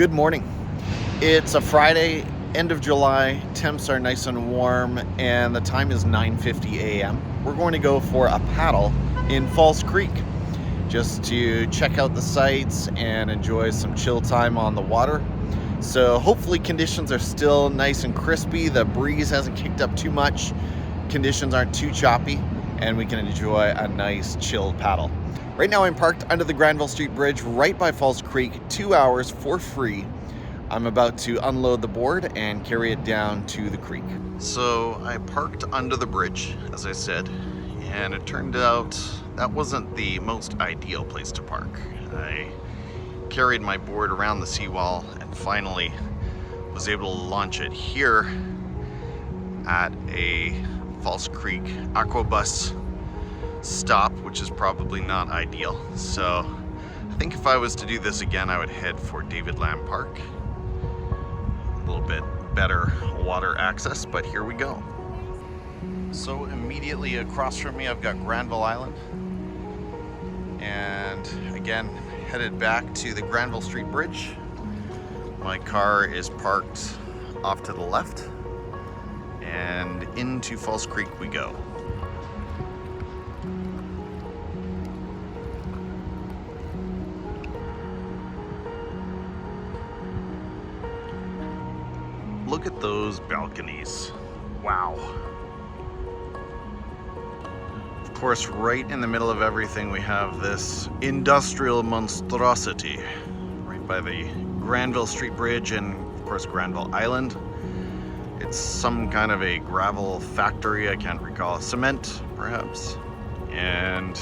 Good morning. It's a Friday, end of July. Temps are nice and warm, and the time is 9:50 a.m. We're going to go for a paddle in False Creek just to check out the sights and enjoy some chill time on the water. So hopefully conditions are still nice and crispy. The breeze hasn't kicked up too much. Conditions aren't too choppy, and we can enjoy a nice chilled paddle. Right now I'm parked under the Granville Street Bridge right by False Creek, 2 hours for free. I'm about to unload the board and carry it down to the creek. So I parked under the bridge, as I said, and it turned out that wasn't the most ideal place to park. I carried my board around the seawall and finally was able to launch it here at a False Creek Aquabus stop, which is probably not ideal. So I think if I was to do this again, I would head for David Lamb Park. A little bit better water access, but here we go. So immediately across from me, I've got Granville Island. And again, headed back to the Granville Street Bridge. My car is parked off to the left, and into False Creek we go. Look at those balconies. Wow. Of course, right in the middle of everything, we have this industrial monstrosity right by the Granville Street Bridge and, of course, Granville Island. It's some kind of a gravel factory, I can't recall, cement perhaps, and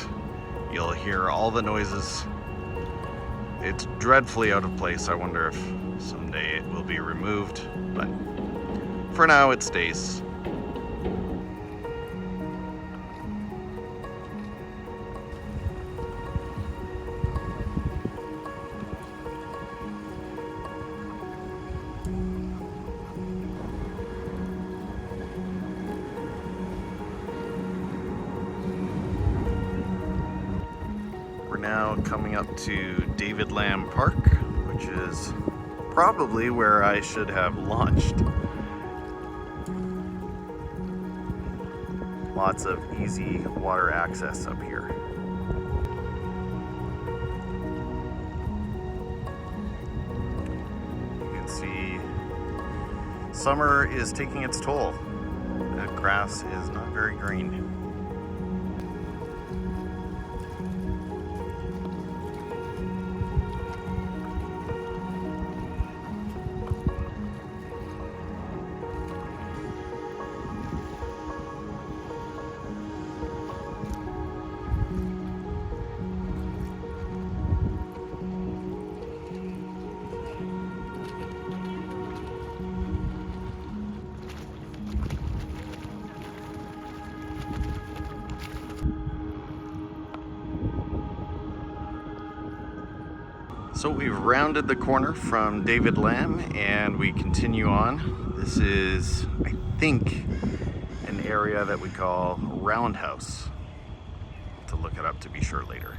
you'll hear all the noises. It's dreadfully out of place. I wonder if someday it will be removed, but for now it stays. We're now coming up to David Lamb Park, which is probably where I should have launched. Lots of easy water access up here. You can see summer is taking its toll. The grass is not very green. So we've rounded the corner from David Lamb and we continue on. This is, I think, an area that we call Roundhouse. I'll have to look it up to be sure later.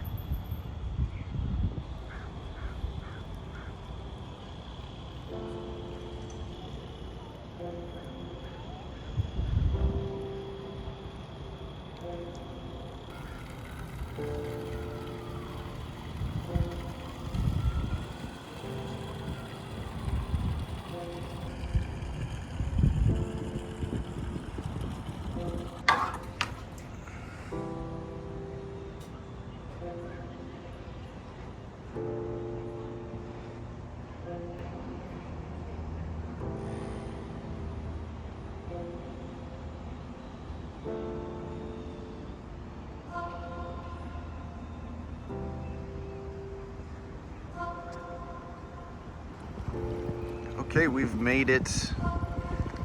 Okay, we've made it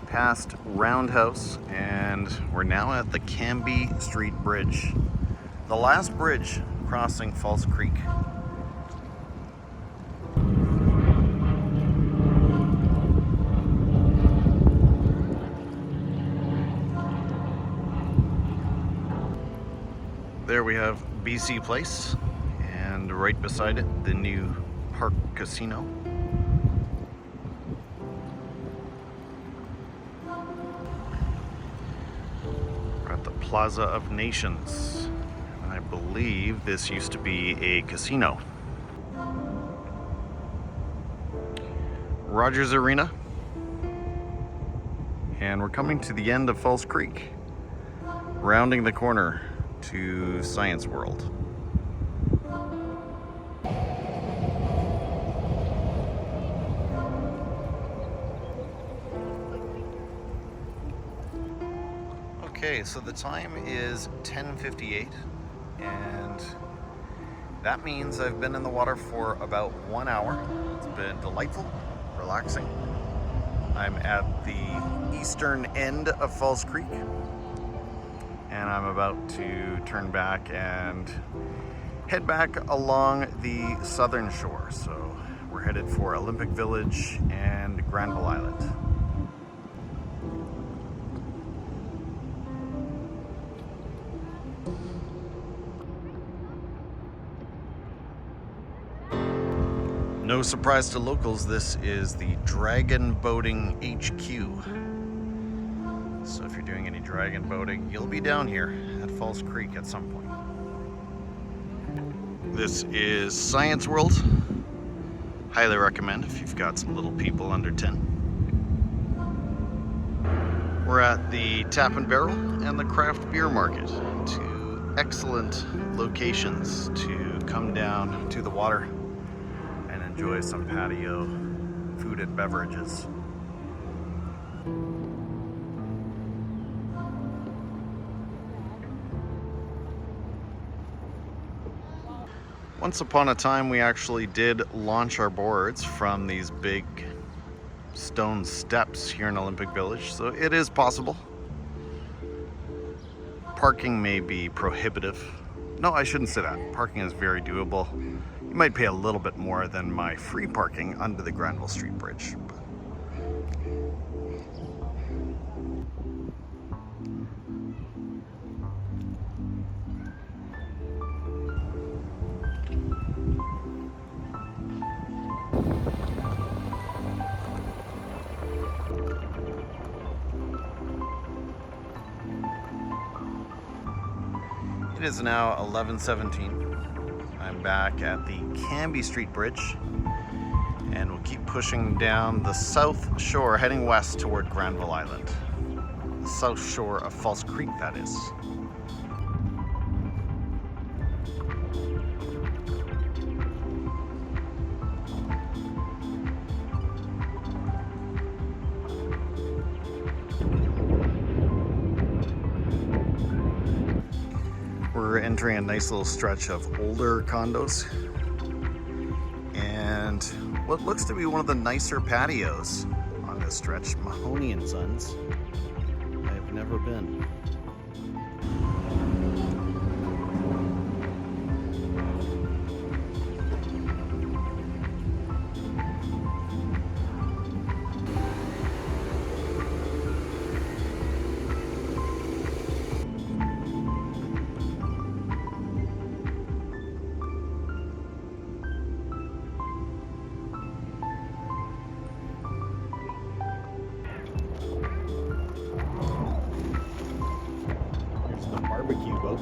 past Roundhouse and we're now at the Cambie Street Bridge, the last bridge crossing False Creek. There we have BC Place, and right beside it, the new Park Casino. Plaza of Nations. I believe this used to be a casino. Rogers Arena. And we're coming to the end of False Creek, rounding the corner to Science World. Okay, so the time is 10:58, and that means I've been in the water for about 1 hour. It's been delightful, relaxing. I'm at the eastern end of False Creek, and I'm about to turn back and head back along the southern shore. So we're headed for Olympic Village and Granville Island. No surprise to locals, this is the Dragon Boating HQ. So if you're doing any dragon boating, you'll be down here at False Creek at some point. This is Science World. Highly recommend if you've got some little people under 10. We're at the Tap and Barrel and the Craft Beer Market. Two excellent locations to come down to the water and enjoy some patio food and beverages. Once upon a time, we actually did launch our boards from these big stone steps here in Olympic Village, so it is possible. Parking may be prohibitive. No, I shouldn't say that. Parking is very doable. You might pay a little bit more than my free parking under the Granville Street Bridge. It is now 11:17. I'm back at the Cambie Street Bridge, and we'll keep pushing down the south shore, heading west toward Granville Island. The south shore of False Creek, that is. We're entering a nice little stretch of older condos and what looks to be one of the nicer patios on this stretch, Mahoney & Sons. I've never been. Barbecue boat.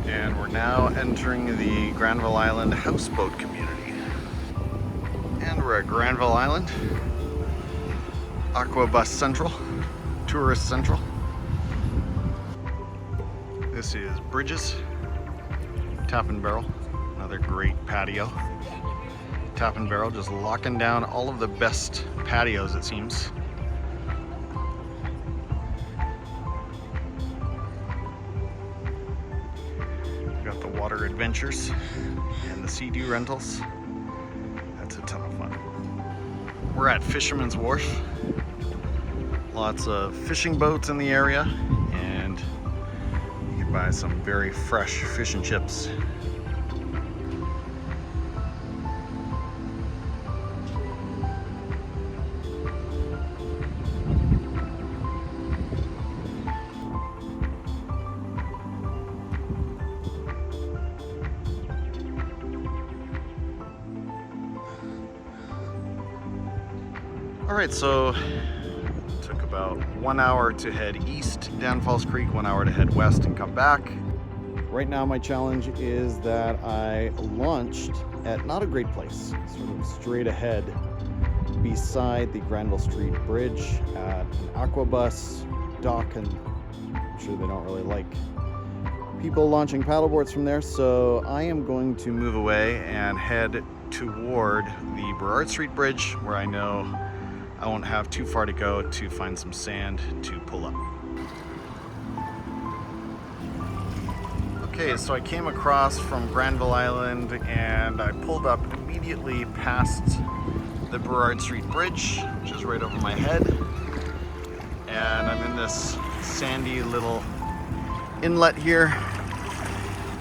And we're now entering the Granville Island houseboat community. And we're at Granville Island, Aquabus Central, Tourist Central. This is Bridges, Tap and Barrel, another great patio. Tap and Barrel just locking down all of the best patios, it seems. The water adventures and the Sea-Doo rentals. That's a ton of fun. We're at Fisherman's Wharf. Lots of fishing boats in the area, and you can buy some very fresh fish and chips. All right, so took a about 1 hour to head east down False Creek, 1 hour to head west and come back. Right now my challenge is that I launched at not a great place, sort of straight ahead beside the Granville Street Bridge at an aquabus dock, and I'm sure they don't really like people launching paddleboards from there, so I am going to move away and head toward the Burrard Street Bridge, where I know I won't have too far to go to find some sand to pull up. Okay, so I came across from Granville Island and I pulled up immediately past the Burrard Street Bridge, which is right over my head. And I'm in this sandy little inlet here,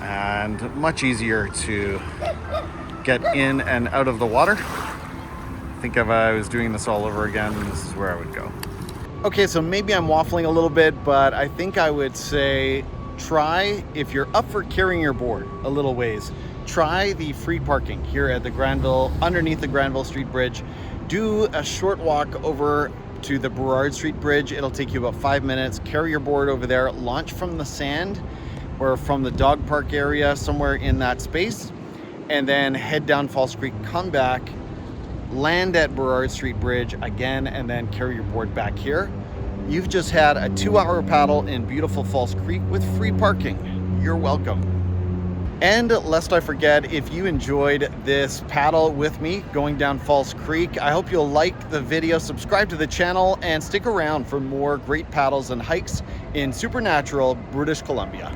and much easier to get in and out of the water. I think if I was doing this all over again, this is where I would go. Okay, so maybe I'm waffling a little bit, but I think I would say try, if you're up for carrying your board a little ways, try the free parking here at the Granville, underneath the Granville Street Bridge. Do a short walk over to the Burrard Street Bridge. It'll take you about 5 minutes. Carry your board over there, launch from the sand or from the dog park area, somewhere in that space, and then head down False Creek, come back, land at Burrard Street Bridge again, and then carry your board back here. You've just had a 2-hour paddle in beautiful False Creek with free parking. You're welcome. And lest I forget, if you enjoyed this paddle with me going down False Creek, I hope you'll like the video, subscribe to the channel, and stick around for more great paddles and hikes in supernatural British Columbia.